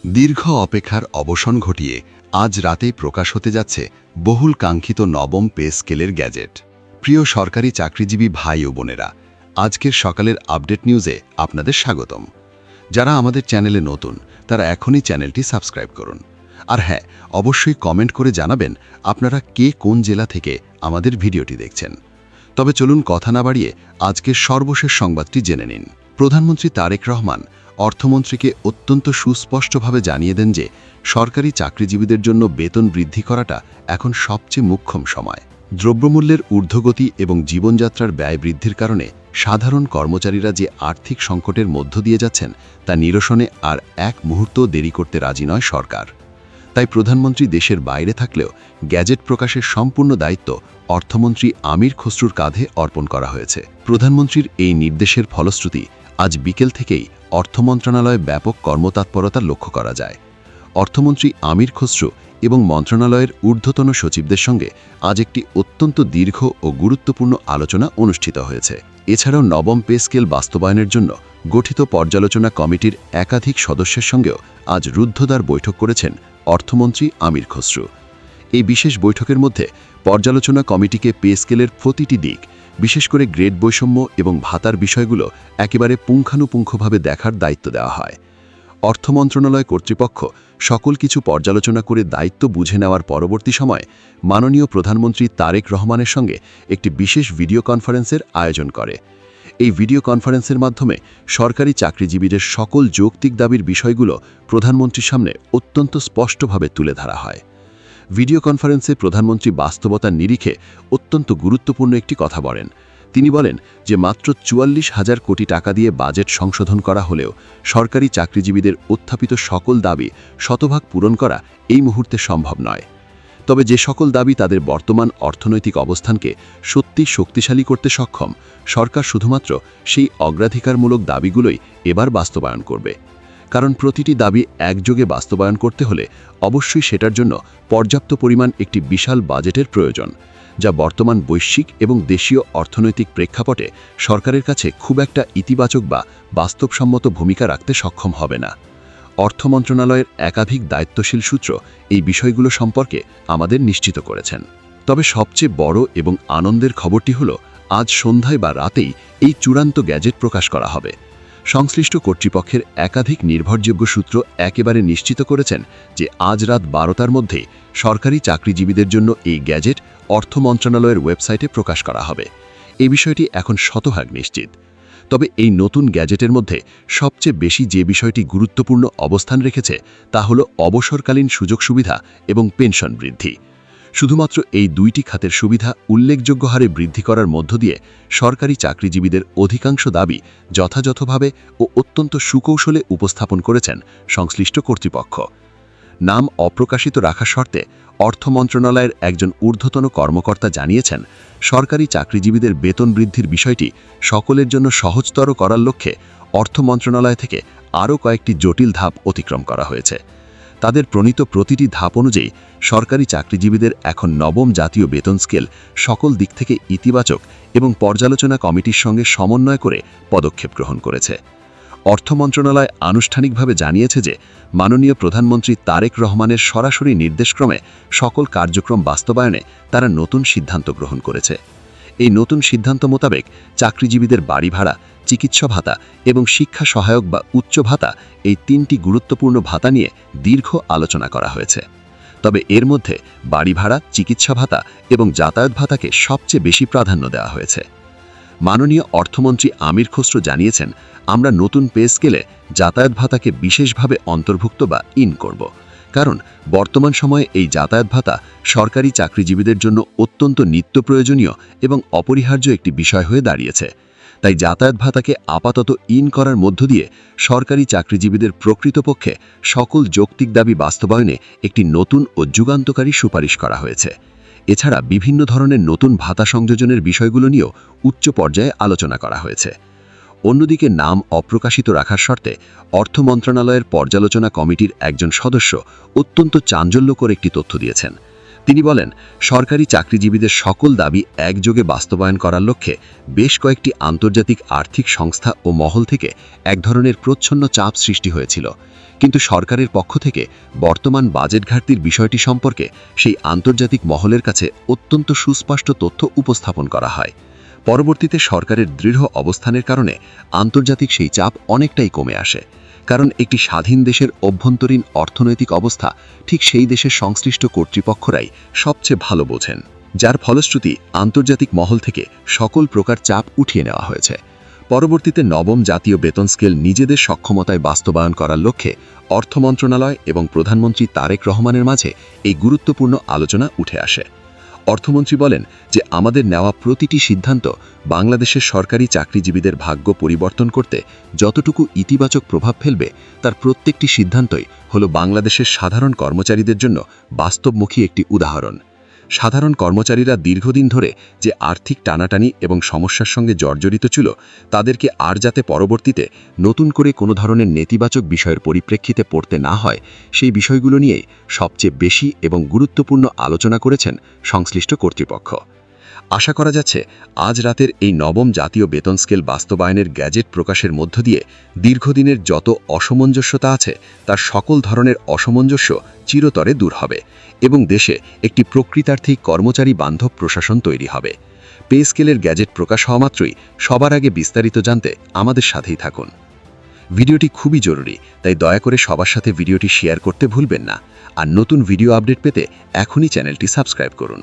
দীর্ঘ অপেক্ষার অবসান ঘটিয়ে আজ রাতেই প্রকাশ হতে যাচ্ছে বহুল কাঙ্ক্ষিত নবম পে স্কেলের গ্যাজেট। প্রিয় সরকারি চাকরিজীবী ভাই ও বোনেরা, আজকের সকালের আপডেট নিউজে আপনাদের স্বাগতম। যারা আমাদের চ্যানেলে নতুন তারা এখনই চ্যানেলটি সাবস্ক্রাইব করুন। আর হ্যাঁ, অবশ্যই কমেন্ট করে জানাবেন আপনারা কে কোন জেলা থেকে আমাদের ভিডিওটি দেখছেন। তবে চলুন কথা না বাড়িয়ে আজকের সর্বশেষ সংবাদটি জেনে নিন। প্রধানমন্ত্রী তারেক রহমান অর্থমন্ত্রীকে অত্যন্ত সুস্পষ্টভাবে জানিয়ে দেন যে সরকারি চাকরিজীবীদের জন্য বেতন বৃদ্ধি করাটা এখন সবচেয়ে মুখ্যম সময়। দ্রব্যমূল্যের ঊর্ধ্বগতি এবং জীবনযাত্রার ব্যয় বৃদ্ধির কারণে সাধারণ কর্মচারীরা যে আর্থিক সংকটের মধ্য দিয়ে যাচ্ছেন তা নিরসনে আর এক মুহূর্তও দেরি করতে রাজি নয় সরকার। তাই প্রধানমন্ত্রী দেশের বাইরে থাকলেও গ্যাজেট প্রকাশের সম্পূর্ণ দায়িত্ব অর্থমন্ত্রী আমির খসরুর কাঁধে অর্পণ করা হয়েছে। প্রধানমন্ত্রীর এই নির্দেশের ফলশ্রুতি আজ বিকেল থেকেই অর্থ মন্ত্রণালয়ে ব্যাপক কর্মতৎপরতা লক্ষ্য করা যায়। অর্থমন্ত্রী আমির খসরু এবং মন্ত্রণালয়ের ঊর্ধ্বতন সচিবদের সঙ্গে আজ একটি অত্যন্ত দীর্ঘ ও গুরুত্বপূর্ণ আলোচনা অনুষ্ঠিত হয়েছে। এছাড়াও নবম পে স্কেল বাস্তবায়নের জন্য গঠিত পর্যালোচনা কমিটির একাধিক সদস্যের সঙ্গেও আজ রুদ্ধদ্বার বৈঠক করেছেন অর্থমন্ত্রী আমির খসরু। এই বিশেষ বৈঠকের মধ্যে পর্যালোচনা কমিটিকে পে স্কেলের প্রতিটি দিক, বিশেষ করে গ্রেড বৈষম্য এবং ভাতার বিষয়গুলো একেবারে পুঙ্খানুপুঙ্খভাবে দেখার দায়িত্ব দেওয়া হয়। অর্থ মন্ত্রণালয় কর্তৃপক্ষ সকল কিছু পর্যালোচনা করে দায়িত্ব বুঝে নেওয়ার পরবর্তী সময়ে মাননীয় প্রধানমন্ত্রী তারেক রহমানের সঙ্গে একটি বিশেষ ভিডিও কনফারেন্সের আয়োজন করে। এই ভিডিও কনফারেন্সের মাধ্যমে সরকারি চাকরিজীবীদের সকল যৌক্তিক দাবির বিষয়গুলো প্রধানমন্ত্রীর সামনে অত্যন্ত স্পষ্টভাবে তুলে ধরা হয়। ভিডিও কনফারেন্সে প্রধানমন্ত্রী বাস্তবতার নিরিখে অত্যন্ত গুরুত্বপূর্ণ একটি কথা বলেন। তিনি বলেন যে মাত্র ৪৪,০০০ কোটি টাকা দিয়ে বাজেট সংশোধন করা হলেও সরকারি চাকরিজীবীদের উত্থাপিত সকল দাবি শতভাগ পূরণ করা এই মুহূর্তে সম্ভব নয়। তবে যে সকল দাবি তাদের বর্তমান অর্থনৈতিক অবস্থানকে সত্যি শক্তিশালী করতে সক্ষম, সরকার শুধুমাত্র সেই অগ্রাধিকারমূলক দাবিগুলোই এবার বাস্তবায়ন করবে। কারণ প্রতিটি দাবি একযোগে বাস্তবায়ন করতে হলে অবশ্যই সেটার জন্য পর্যাপ্ত পরিমাণ একটি বিশাল বাজেটের প্রয়োজন, যা বর্তমান বৈশ্বিক এবং দেশীয় অর্থনৈতিক প্রেক্ষাপটে সরকারের কাছে খুব একটা ইতিবাচক বা বাস্তবসম্মত ভূমিকা রাখতে সক্ষম হবে না। অর্থ মন্ত্রণালয়ের একাধিক দায়িত্বশীল সূত্র এই বিষয়গুলো সম্পর্কে আমাদের নিশ্চিত করেছেন। তবে সবচেয়ে বড় এবং আনন্দের খবরটি হলো আজ সন্ধ্যায় বা রাতেই এই চূড়ান্ত গ্যাজেট প্রকাশ করা হবে। সংশ্লিষ্ট কর্তৃপক্ষের একাধিক নির্ভরযোগ্য সূত্র একেবারে নিশ্চিত করেছেন যে আজ রাত ১২টার মধ্যেই সরকারি চাকরিজীবীদের জন্য এই গ্যাজেট অর্থ মন্ত্রণালয়ের ওয়েবসাইটে প্রকাশ করা হবে। এই বিষয়টি এখন শতভাগ নিশ্চিত। তবে এই নতুন গ্যাজেটের মধ্যে সবচেয়ে বেশি যে বিষয়টি গুরুত্বপূর্ণ অবস্থান রেখেছে তা হল অবসরকালীন সুযোগ সুবিধা এবং পেনশন বৃদ্ধি। শুধুমাত্র এই দুইটি খাতের সুবিধা উল্লেখযোগ্য হারে বৃদ্ধি করার মধ্য দিয়ে সরকারি চাকরিজীবীদের অধিকাংশ দাবি যথাযথভাবে ও অত্যন্ত সুকৌশলে উপস্থাপন করেছেন সংশ্লিষ্ট কর্তৃপক্ষ। নাম অপ্রকাশিত রাখার শর্তে অর্থ মন্ত্রণালয়ের একজন ঊর্ধ্বতন কর্মকর্তা জানিয়েছেন, সরকারি চাকরিজীবীদের বেতন বৃদ্ধির বিষয়টি সকলের জন্য সহজতর করার লক্ষ্যে অর্থ মন্ত্রণালয় থেকে আরও কয়েকটি জটিল ধাপ অতিক্রম করা হয়েছে। তাদের প্রণীত প্রতিটি ধাপ অনুযায়ী সরকারি চাকরিজীবীদের এখন নবম জাতীয় বেতন স্কেল সকল দিক থেকে ইতিবাচক এবং পর্যালোচনা কমিটির সঙ্গে সমন্বয় করে পদক্ষেপ গ্রহণ করেছে। অর্থ মন্ত্রণালয় আনুষ্ঠানিকভাবে জানিয়েছে যে মাননীয় প্রধানমন্ত্রী তারেক রহমানের সরাসরি নির্দেশক্রমে সকল কার্যক্রম বাস্তবায়নে তারা নতুন সিদ্ধান্ত গ্রহণ করেছে। এই নতুন সিদ্ধান্ত মোতাবেক চাকরিজীবীদের বাড়ি ভাড়া, চিকিৎসা ভাতা এবং শিক্ষা সহায়ক বা উচ্চ ভাতা, এই তিনটি গুরুত্বপূর্ণ ভাতা নিয়ে দীর্ঘ আলোচনা করা হয়েছে। তবে এর মধ্যে বাড়ি ভাড়া, চিকিৎসা ভাতা এবং যাতায়াত ভাতাকে সবচেয়ে বেশি প্রাধান্য দেওয়া হয়েছে। মাননীয় অর্থমন্ত্রী আমির খসরু জানিয়েছেন, আমরা নতুন পে স্কেলে যাতায়াত ভাতাকে বিশেষভাবে অন্তর্ভুক্ত বা ইন করব। কারণ বর্তমান সময়ে এই যাতায়াত ভাতা সরকারি চাকরিজীবীদের জন্য অত্যন্ত নিত্য প্রয়োজনীয় এবং অপরিহার্য একটি বিষয় হয়ে দাঁড়িয়েছে। তাই যাতায়াত ভাতাকে আপাতত ইন করার মধ্য দিয়ে সরকারি চাকরিজীবীদের প্রকৃতপক্ষে সকল যৌক্তিক দাবি বাস্তবায়নে একটি নতুন ও যুগান্তকারী সুপারিশ করা হয়েছে। এছাড়া বিভিন্ন ধরনের নতুন ভাতা সংযোজনের বিষয়গুলো নিয়েও উচ্চ পর্যায়ে আলোচনা করা হয়েছে। অন্যদিকে নাম অপ্রকাশিত রাখার শর্তে অর্থ মন্ত্রণালয়ের পর্যালোচনা কমিটির একজন সদস্য অত্যন্ত চাঞ্চল্যকর একটি তথ্য দিয়েছেন। তিনি বলেন, সরকারি চাকরিজীবীদের সকল দাবি একযোগে বাস্তবায়ন করার লক্ষ্যে বেশ কয়েকটি আন্তর্জাতিক আর্থিক সংস্থা ও মহল থেকে এক ধরনের প্রচ্ছন্ন চাপ সৃষ্টি হয়েছিল, কিন্তু সরকারের পক্ষ থেকে বর্তমান বাজেট ঘাটতির বিষয়টি সম্পর্কে সেই আন্তর্জাতিক মহলের কাছে অত্যন্ত সুস্পষ্ট তথ্য উপস্থাপন করা হয়। পরবর্তীতে সরকারের দৃঢ় অবস্থানের কারণে আন্তর্জাতিক সেই চাপ অনেকটাই কমে আসে, কারণ একটি স্বাধীন দেশের অভ্যন্তরীণ অর্থনৈতিক অবস্থা ঠিক সেই দেশের সংশ্লিষ্ট কর্তৃপক্ষরাই সবচেয়ে ভালো বোঝেন, যার ফলশ্রুতি আন্তর্জাতিক মহল থেকে সকল প্রকার চাপ উঠিয়ে নেওয়া হয়েছে। পরবর্তীতে নবম জাতীয় বেতন স্কেল নিজেদের সক্ষমতায় বাস্তবায়ন করার লক্ষ্যে অর্থ মন্ত্রণালয় এবং প্রধানমন্ত্রী তারেক রহমানের মাঝে এই গুরুত্বপূর্ণ আলোচনা উঠে আসে। অর্থমন্ত্রী বলেন যে আমাদের নেওয়া প্রতিটি সিদ্ধান্ত বাংলাদেশের সরকারি চাকরিজীবীদের ভাগ্য পরিবর্তন করতে যতটুকু ইতিবাচক প্রভাব ফেলবে তার প্রত্যেকটি সিদ্ধান্তই হলো বাংলাদেশের সাধারণ কর্মচারীদের জন্য বাস্তবমুখী একটি উদাহরণ। সাধারণ কর্মচারীরা দীর্ঘদিন ধরে যে আর্থিক টানাটানি এবং সমস্যার সঙ্গে জর্জরিত ছিল, তাদেরকে আর যাতে পরবর্তীতে নতুন করে কোনো ধরনের নেতিবাচক বিষয়ের পরিপ্রেক্ষিতে পড়তে না হয়, সেই বিষয়গুলো নিয়েই সবচেয়ে বেশি এবং গুরুত্বপূর্ণ আলোচনা করেছেন সংশ্লিষ্ট কর্তৃপক্ষ। আশা করা যাচ্ছে আজ রাতের এই নবম জাতীয় বেতন স্কেল বাস্তবায়নের গ্যাজেট প্রকাশের মধ্য দিয়ে দীর্ঘদিনের যত অসামঞ্জস্যতা আছে তার সকল ধরনের অসামঞ্জস্য চিরতরে দূর হবে এবং দেশে একটি প্রকৃতার্থী কর্মচারী বান্ধব প্রশাসন তৈরি হবে। পে স্কেলের গ্যাজেট প্রকাশ হওয়া মাত্রই সবার আগে বিস্তারিত জানতে আমাদের সাথেই থাকুন। ভিডিওটি খুবই জরুরি, তাই দয়া করে সবার সাথে ভিডিওটি শেয়ার করতে ভুলবেন না। আর নতুন ভিডিও আপডেট পেতে এখনই চ্যানেলটি সাবস্ক্রাইব করুন।